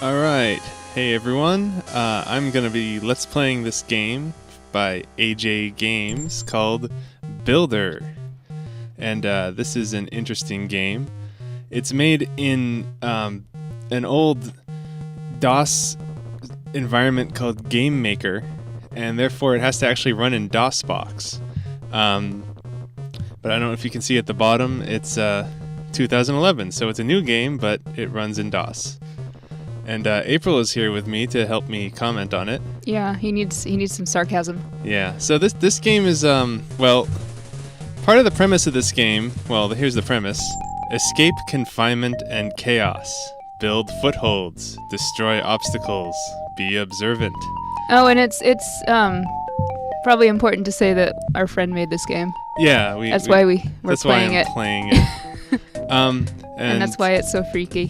Alright, hey everyone, I'm gonna be Let's Playing this game by AJ Games called Builder. And this is an interesting game. It's made in an old DOS environment called Game Maker, and therefore it has to actually run in Dosbox. But I don't know if you can see at the bottom, it's 2011, so it's a new game, but it runs in DOS. And April is here with me to help me comment on it. Yeah, he needs some sarcasm. Yeah, so this game is, well, part of the premise of this game, well, here's the premise. Escape confinement and chaos. Build footholds. Destroy obstacles. Be observant. Oh, and it's probably important to say that our friend made this game. Yeah, that's why we're playing it. Playing it. And that's why it's so freaky.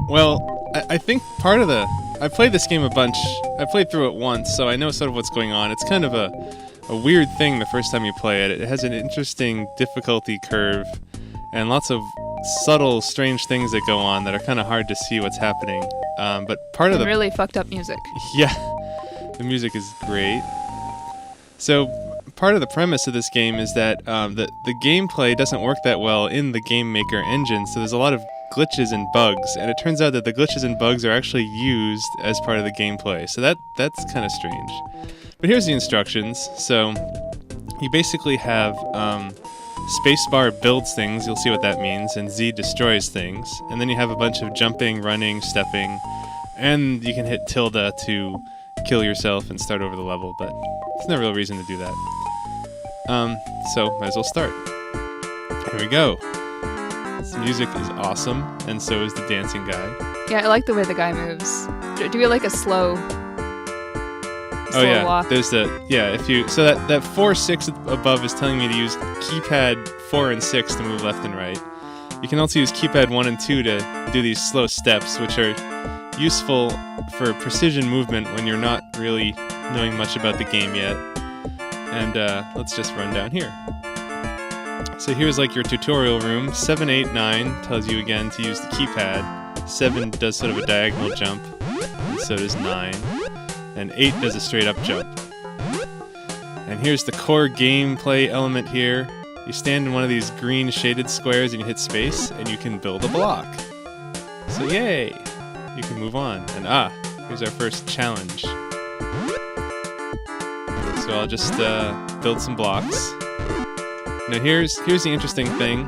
Well, I think part of I played this game a bunch. I played through it once, so I know sort of what's going on. It's kind of a weird thing the first time you play it. It has an interesting difficulty curve and lots of subtle, strange things that go on that are kind of hard to see what's happening. But part of the really fucked up music. Yeah, the music is great. So part of the premise of this game is that the gameplay doesn't work that well in the Game Maker engine, so there's a lot of glitches and bugs, and it turns out that the glitches and bugs are actually used as part of the gameplay, so that's kind of strange. But here's the instructions. So you basically have spacebar builds things, you'll see what that means, and Z destroys things, and then you have a bunch of jumping, running, stepping, and you can hit tilde to kill yourself and start over the level, but there's no real reason to do that. So might as well start. Here we go. This music is awesome, and so is the dancing guy. Yeah, I like the way the guy moves. Do we like a slow walk? There's if you that 4-6 above is telling me to use keypad 4 and 6 to move left and right. You can also use keypad 1 and 2 to do these slow steps, which are useful for precision movement when you're not really knowing much about the game yet. And let's just run down here. So here's like your tutorial room. 7, 8, 9 tells you again to use the keypad. 7 does sort of a diagonal jump, and so does 9. And 8 does a straight up jump. And here's the core gameplay element here. You stand in one of these green shaded squares and you hit space, and you can build a block. So yay! You can move on. And here's our first challenge. So I'll just build some blocks. Now here's the interesting thing.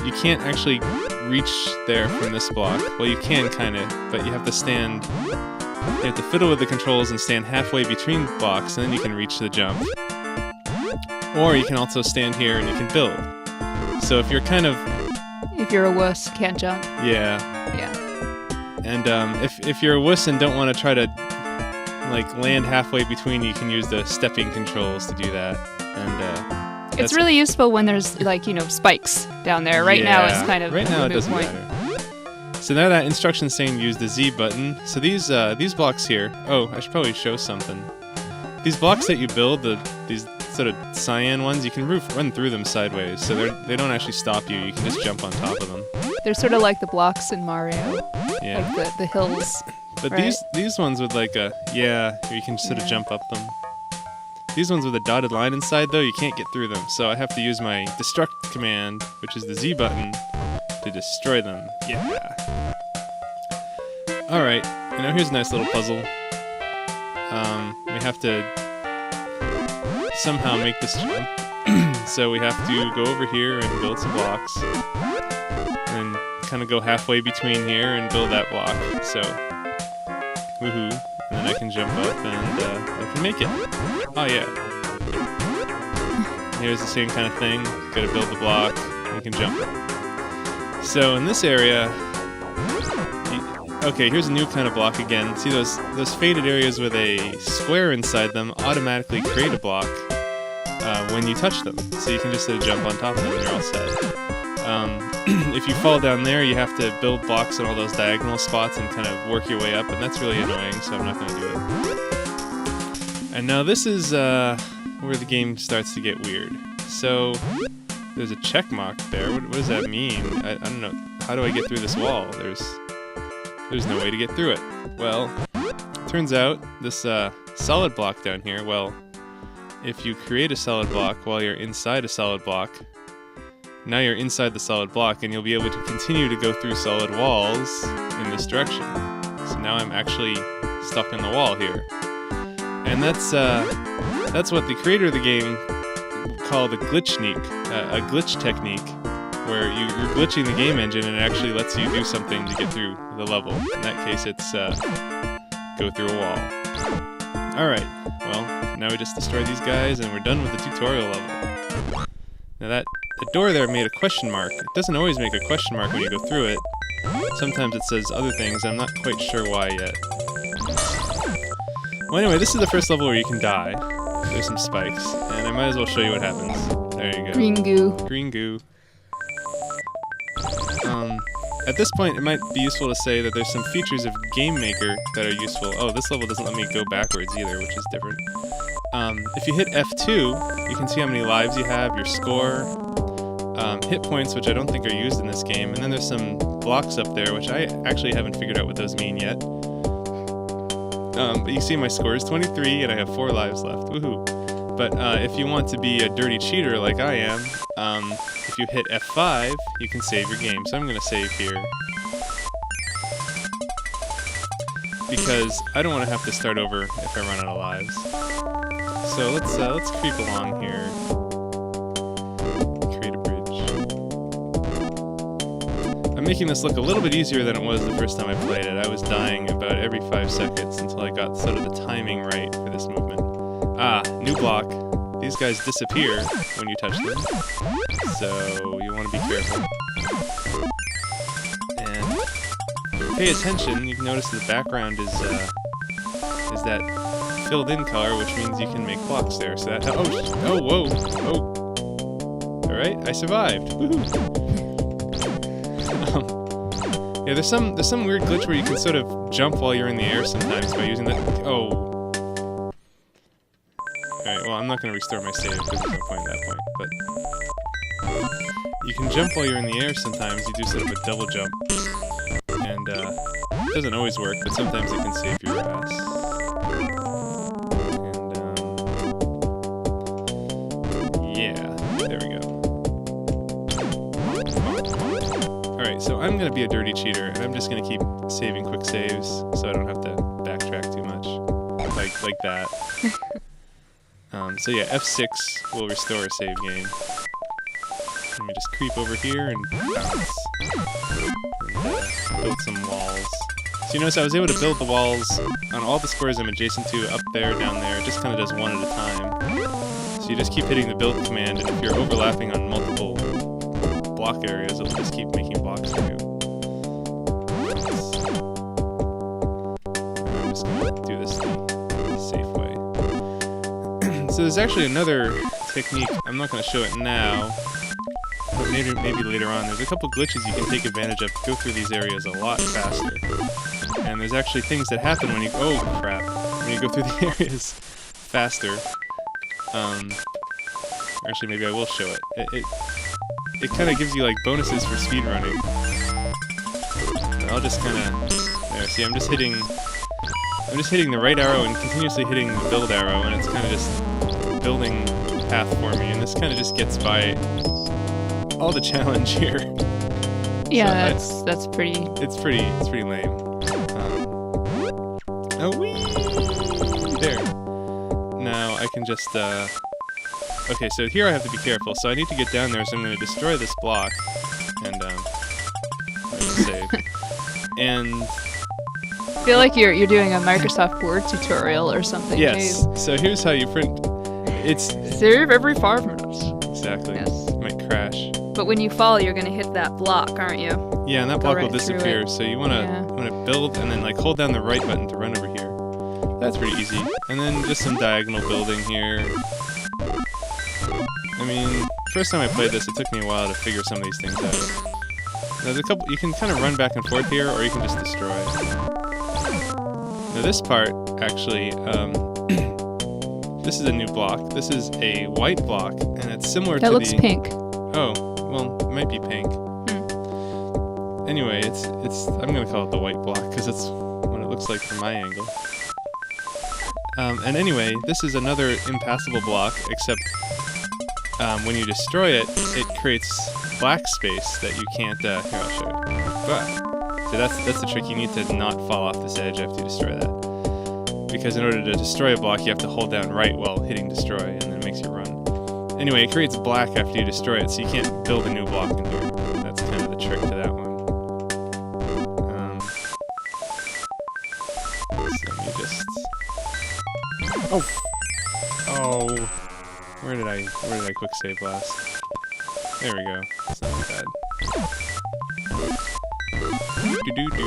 You can't actually reach there from this block. Well, you can kind of, but you have to stand. You have to fiddle with the controls and stand halfway between blocks, and then you can reach the jump. Or you can also stand here and you can build. So if you're if you're a wuss, can't jump. Yeah. And if you're a wuss and don't want to try to land halfway between, you can use the stepping controls to do that. And it's really useful when there's spikes down there. Right now it's kind of right now it doesn't matter. So now that instruction's saying use the Z button. So these blocks here. Oh, I should probably show something. These blocks that you build, these sort of cyan ones, you can run through them sideways. So they don't actually stop you. You can just jump on top of them. They're sort of like the blocks in Mario. Yeah. Like the hills. But right? these ones with you can sort of jump up them. These ones with a dotted line inside, though, you can't get through them. So I have to use my destruct command, which is the Z button, to destroy them. Yeah. Alright, now here's a nice little puzzle. We have to somehow make this jump. So we have to go over here and build some blocks. And kind of go halfway between here and build that block. So, woohoo. And then I can jump up and I can make it. Oh yeah. Here's the same kind of thing. Gotta build the block, and you can jump. So in this area, okay, here's a new kind of block again. See those faded areas with a square inside them automatically create a block when you touch them. So you can just sort of jump on top of them and you're all set. If you fall down there, you have to build blocks in all those diagonal spots and kind of work your way up, and that's really annoying, so I'm not going to do it. And now this is where the game starts to get weird. So there's a check mark there. What does that mean? I don't know. How do I get through this wall? There's there's no way to get through it. Well, turns out this solid block down here, well, if you create a solid block while you're inside a solid block, now you're inside the solid block and you'll be able to continue to go through solid walls in this direction. So now I'm actually stuck on the wall here. And that's what the creator of the game called a glitch technique, where you're glitching the game engine and it actually lets you do something to get through the level. In that case, it's go through a wall. Alright, well, now we just destroy these guys and we're done with the tutorial level. Now the door there made a question mark. It doesn't always make a question mark when you go through it. Sometimes it says other things, I'm not quite sure why yet. Well, anyway, this is the first level where you can die. There's some spikes, and I might as well show you what happens. There you go. Green goo. Green goo. At this point, it might be useful to say that there's some features of Game Maker that are useful. Oh, this level doesn't let me go backwards either, which is different. If you hit F2, you can see how many lives you have, your score, hit points, which I don't think are used in this game, and then there's some blocks up there, which I actually haven't figured out what those mean yet. But you see my score is 23, and I have 4 lives left. Woohoo! But if you want to be a dirty cheater like I am, if you hit F5, you can save your game. So I'm going to save here. Because I don't want to have to start over if I run out of lives. So let's creep along here. Create a bridge. I'm making this look a little bit easier than it was the first time I played it. I was dying about every 5 seconds until I got sort of the timing right for this movement. Ah, new block. These guys disappear when you touch them, so you want to be careful. And pay attention. You can notice the background is that filled-in color, which means you can make blocks there. So that whoa. All right, I survived. Woohoo! Yeah, there's some weird glitch where you can sort of jump while you're in the air sometimes by using the Alright, well, I'm not going to restore my save because there's no point at that point, but you can jump while you're in the air sometimes. You do sort of a double jump, and it doesn't always work, but sometimes it can save your ass. And, yeah, there we go. Alright, so I'm going to be a dirty cheater, and I'm just going to keep saving quick saves so I don't have to backtrack too much. Like that. So yeah, F6 will restore a save game. Let me just creep over here and bounce. And build some walls. So you notice I was able to build the walls on all the squares I'm adjacent to, up there, down there. It just kind of does one at a time. So you just keep hitting the build command, and if you're overlapping on multiple block areas, it'll just keep making blocks for you. I'm just going to do this the safe way. So there's actually another technique. I'm not going to show it now, but maybe later on. There's a couple glitches you can take advantage of to go through these areas a lot faster. And there's actually things that happen when you when you go through the areas faster. Actually, maybe I will show it. It kind of gives you like bonuses for speedrunning. I'll just kind of there. See, I'm just hitting the right arrow and continuously hitting the build arrow, and it's kind of just building path for me, and this kind of just gets by all the challenge here. Yeah, so that's pretty. It's pretty lame. There. Now I can just okay, so here I have to be careful. So I need to get down there, so I'm going to destroy this block and save. And I feel like you're doing a Microsoft Word tutorial or something. yes. So here's how you print. It's save every 5 minutes. Exactly. Yes. It might crash. But when you fall, you're gonna hit that block, aren't you? Yeah, and that block right will disappear. So you wanna build and then like hold down the right button to run over here. That's pretty easy. And then just some diagonal building here. I mean, first time I played this, it took me a while to figure some of these things out. There's a couple. You can kind of run back and forth here, or you can just destroy. Now this part actually. This is a new block. This is a white block, and it's similar to the... That looks pink. Oh, well, it might be pink. anyway, it's. I'm gonna call it the white block because it's what it looks like from my angle. And anyway, this is another impassable block, except when you destroy it, it creates black space that you can't. Here, I'll show you. So that's the trick. You need to not fall off this edge after you destroy that. Because in order to destroy a block, you have to hold down right while hitting destroy, and then it makes you run. Anyway, it creates black after you destroy it, so you can't build a new block in here. That's kind of the trick to that one. So you just... Oh! Where did I quick save last? There we go. That's not too bad. Do-do-do.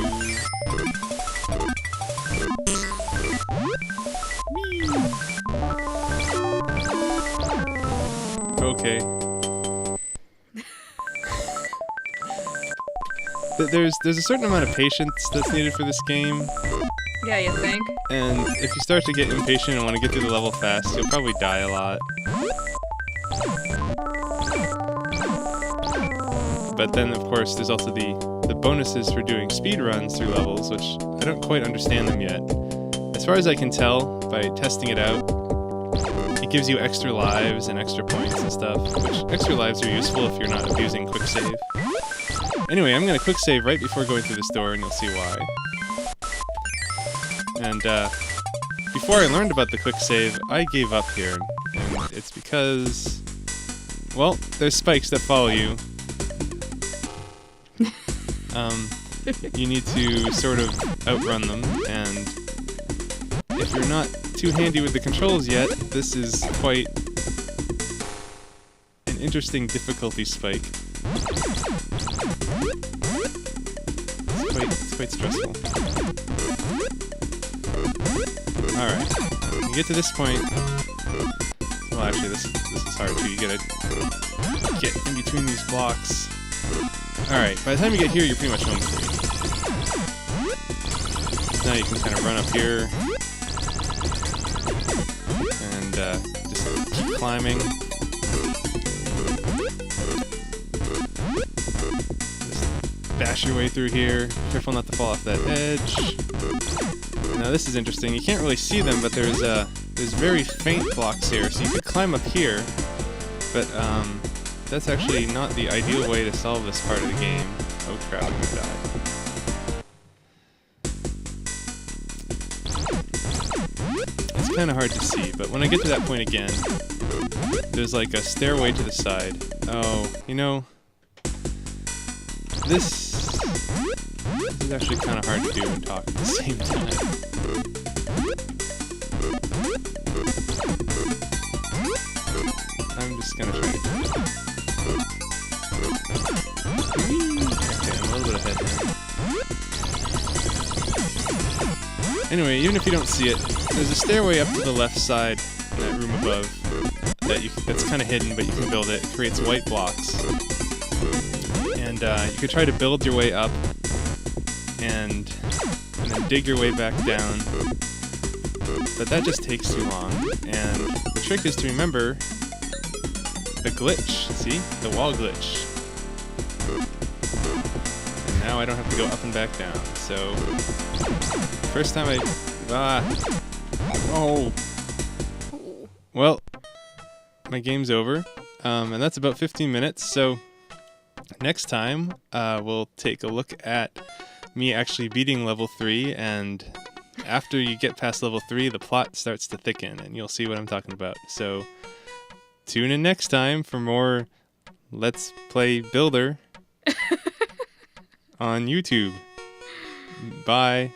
Okay. There's a certain amount of patience that's needed for this game, Yeah, you think? and if you start to get impatient and want to get through the level fast, you'll probably die a lot. But then, of course, there's also the bonuses for doing speed runs through levels, which I don't quite understand them yet. As far as I can tell, by testing it out, it gives you extra lives and extra points and stuff, which extra lives are useful if you're not abusing quick save. Anyway, I'm going to quick save right before going through this door, and you'll see why. And before I learned about the quick save, I gave up here, and it's because, well, there's spikes that follow you. You need to sort of outrun them, and if you're not too handy with the controls yet, this is quite an interesting difficulty spike. It's quite stressful. Alright, you get to this point. Well, actually, this is hard too. You gotta get in between these blocks. Alright, by the time you get here, you're pretty much home free. Now you can kind of run up here and just keep climbing. Just bash your way through here. Careful not to fall off that edge. Now this is interesting. You can't really see them, but there's very faint blocks here, so you could climb up here, but that's actually not the ideal way to solve this part of the game. Oh crap, I'm gonna die. It's kind of hard to see, but when I get to that point again, there's like a stairway to the side. Oh, you know, this is actually kind of hard to do and talk at the same time. I'm just gonna try to do it. Okay, I'm a little bit ahead now. Anyway, even if you don't see it, there's a stairway up to the left side in that room above that's kind of hidden, but you can build it. It creates white blocks. And you could try to build your way up and then dig your way back down. But that just takes too long. And the trick is to remember the glitch. See? The wall glitch. And now I don't have to go up and back down. So, first time oh! Well, my game's over. And that's about 15 minutes, so next time we'll take a look at me actually beating level 3, and after you get past level 3, the plot starts to thicken, and you'll see what I'm talking about. So, tune in next time for more Let's Play Builder on YouTube. Bye.